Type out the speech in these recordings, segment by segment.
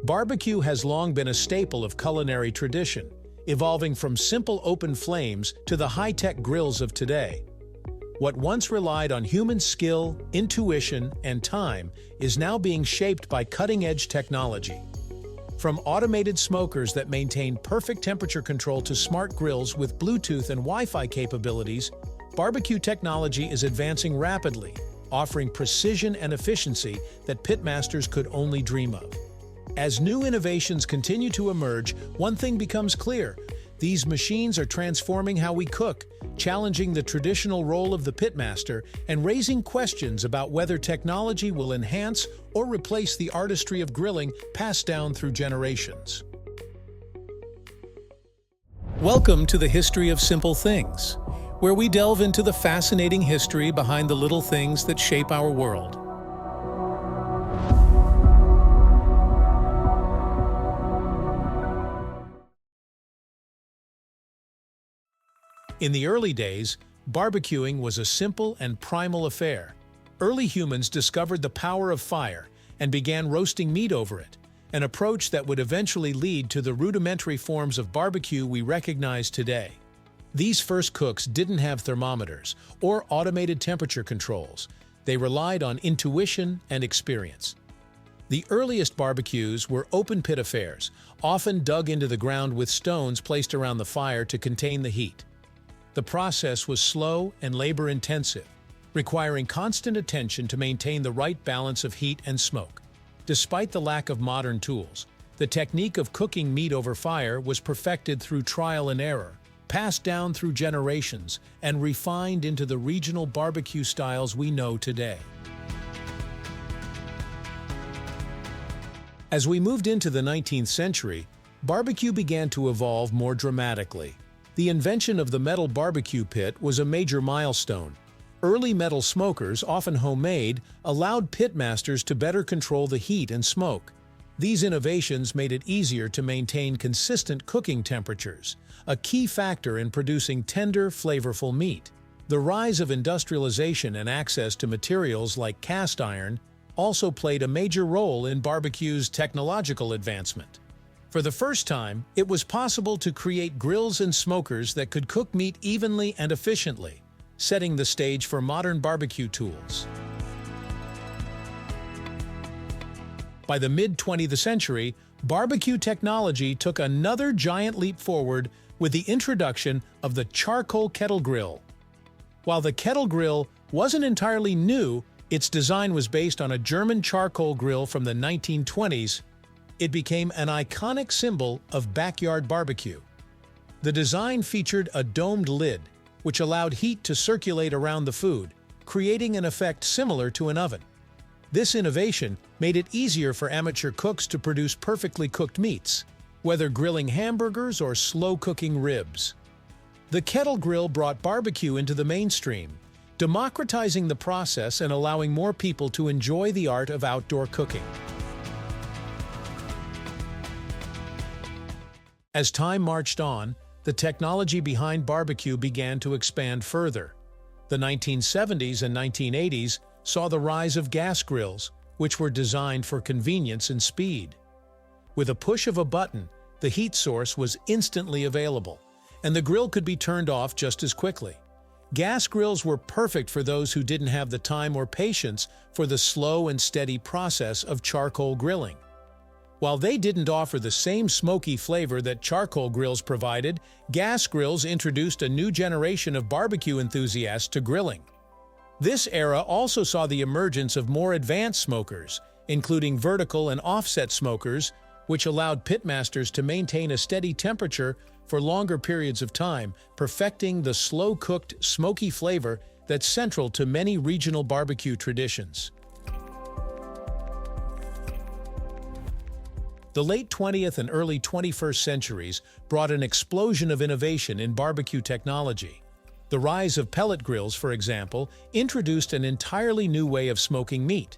Barbecue has long been a staple of culinary tradition, evolving from simple open flames to the high-tech grills of today. What once relied on human skill, intuition, and time is now being shaped by cutting-edge technology. From automated smokers that maintain perfect temperature control to smart grills with Bluetooth and Wi-Fi capabilities, barbecue technology is advancing rapidly, offering precision and efficiency that pitmasters could only dream of. As new innovations continue to emerge, one thing becomes clear: these machines are transforming how we cook, challenging the traditional role of the pitmaster and raising questions about whether technology will enhance or replace the artistry of grilling passed down through generations. Welcome to the History of Simple Things, where we delve into the fascinating history behind the little things that shape our world. In the early days, barbecuing was a simple and primal affair. Early humans discovered the power of fire and began roasting meat over it, an approach that would eventually lead to the rudimentary forms of barbecue we recognize today. These first cooks didn't have thermometers or automated temperature controls. They relied on intuition and experience. The earliest barbecues were open pit affairs, often dug into the ground with stones placed around the fire to contain the heat. The process was slow and labor-intensive, requiring constant attention to maintain the right balance of heat and smoke. Despite the lack of modern tools, the technique of cooking meat over fire was perfected through trial and error, passed down through generations, and refined into the regional barbecue styles we know today. As we moved into the 19th century, barbecue began to evolve more dramatically. The invention of the metal barbecue pit was a major milestone. Early metal smokers, often homemade, allowed pitmasters to better control the heat and smoke. These innovations made it easier to maintain consistent cooking temperatures, a key factor in producing tender, flavorful meat. The rise of industrialization and access to materials like cast iron also played a major role in barbecue's technological advancement. For the first time, it was possible to create grills and smokers that could cook meat evenly and efficiently, setting the stage for modern barbecue tools. By the mid-20th century, barbecue technology took another giant leap forward with the introduction of the charcoal kettle grill. While the kettle grill wasn't entirely new, its design was based on a German charcoal grill from the 1920s. It became an iconic symbol of backyard barbecue. The design featured a domed lid, which allowed heat to circulate around the food, creating an effect similar to an oven. This innovation made it easier for amateur cooks to produce perfectly cooked meats, whether grilling hamburgers or slow-cooking ribs. The kettle grill brought barbecue into the mainstream, democratizing the process and allowing more people to enjoy the art of outdoor cooking. As time marched on, the technology behind barbecue began to expand further. The 1970s and 1980s saw the rise of gas grills, which were designed for convenience and speed. With a push of a button, the heat source was instantly available, and the grill could be turned off just as quickly. Gas grills were perfect for those who didn't have the time or patience for the slow and steady process of charcoal grilling. While they didn't offer the same smoky flavor that charcoal grills provided, gas grills introduced a new generation of barbecue enthusiasts to grilling. This era also saw the emergence of more advanced smokers, including vertical and offset smokers, which allowed pitmasters to maintain a steady temperature for longer periods of time, perfecting the slow-cooked, smoky flavor that's central to many regional barbecue traditions. The late 20th and early 21st centuries brought an explosion of innovation in barbecue technology. The rise of pellet grills, for example, introduced an entirely new way of smoking meat.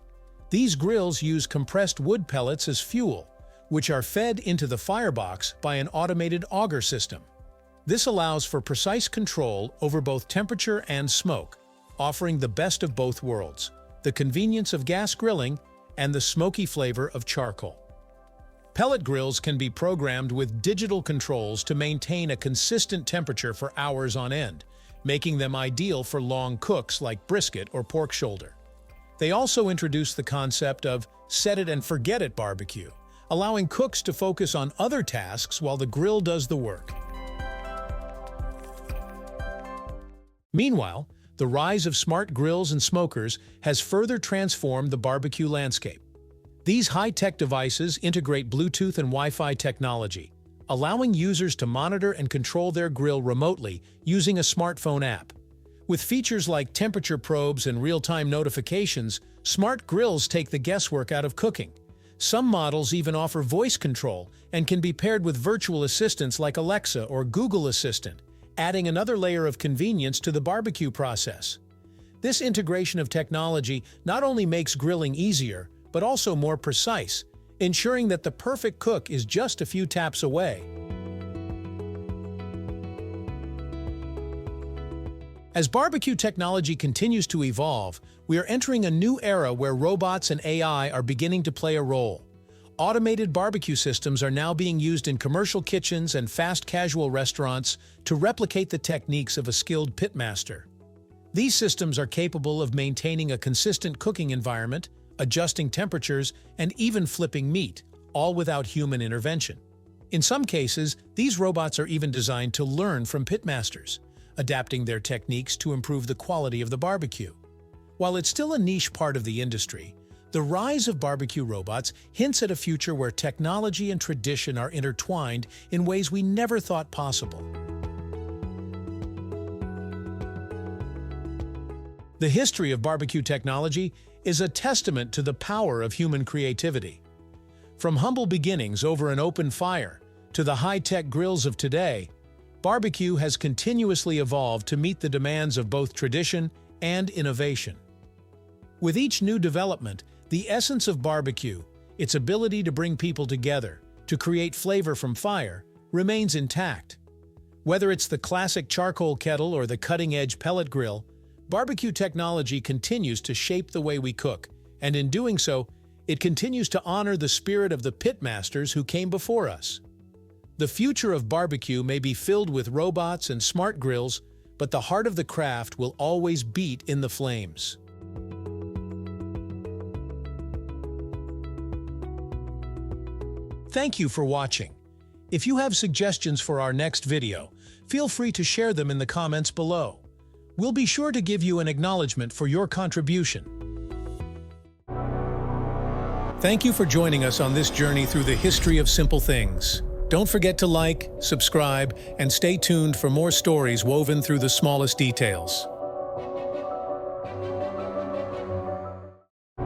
These grills use compressed wood pellets as fuel, which are fed into the firebox by an automated auger system. This allows for precise control over both temperature and smoke, offering the best of both worlds, the convenience of gas grilling and the smoky flavor of charcoal. Pellet grills can be programmed with digital controls to maintain a consistent temperature for hours on end, making them ideal for long cooks like brisket or pork shoulder. They also introduce the concept of set-it-and-forget-it barbecue, allowing cooks to focus on other tasks while the grill does the work. Meanwhile, the rise of smart grills and smokers has further transformed the barbecue landscape. These high-tech devices integrate Bluetooth and Wi-Fi technology, allowing users to monitor and control their grill remotely using a smartphone app. With features like temperature probes and real-time notifications, smart grills take the guesswork out of cooking. Some models even offer voice control and can be paired with virtual assistants like Alexa or Google Assistant, adding another layer of convenience to the barbecue process. This integration of technology not only makes grilling easier, but also more precise, ensuring that the perfect cook is just a few taps away. As barbecue technology continues to evolve, we are entering a new era where robots and AI are beginning to play a role. Automated barbecue systems are now being used in commercial kitchens and fast casual restaurants to replicate the techniques of a skilled pitmaster. These systems are capable of maintaining a consistent cooking environment, adjusting temperatures, and even flipping meat, all without human intervention. In some cases, these robots are even designed to learn from pitmasters, adapting their techniques to improve the quality of the barbecue. While it's still a niche part of the industry, the rise of barbecue robots hints at a future where technology and tradition are intertwined in ways we never thought possible. The history of barbecue technology is a testament to the power of human creativity. From humble beginnings over an open fire to the high-tech grills of today, barbecue has continuously evolved to meet the demands of both tradition and innovation. With each new development, the essence of barbecue, its ability to bring people together, to create flavor from fire, remains intact. Whether it's the classic charcoal kettle or the cutting-edge pellet grill, barbecue technology continues to shape the way we cook, and in doing so, it continues to honor the spirit of the pitmasters who came before us. The future of barbecue may be filled with robots and smart grills, but the heart of the craft will always beat in the flames. Thank you for watching. If you have suggestions for our next video, feel free to share them in the comments below. We'll be sure to give you an acknowledgement for your contribution. Thank you for joining us on this journey through the history of simple things. Don't forget to like, subscribe, and stay tuned for more stories woven through the smallest details.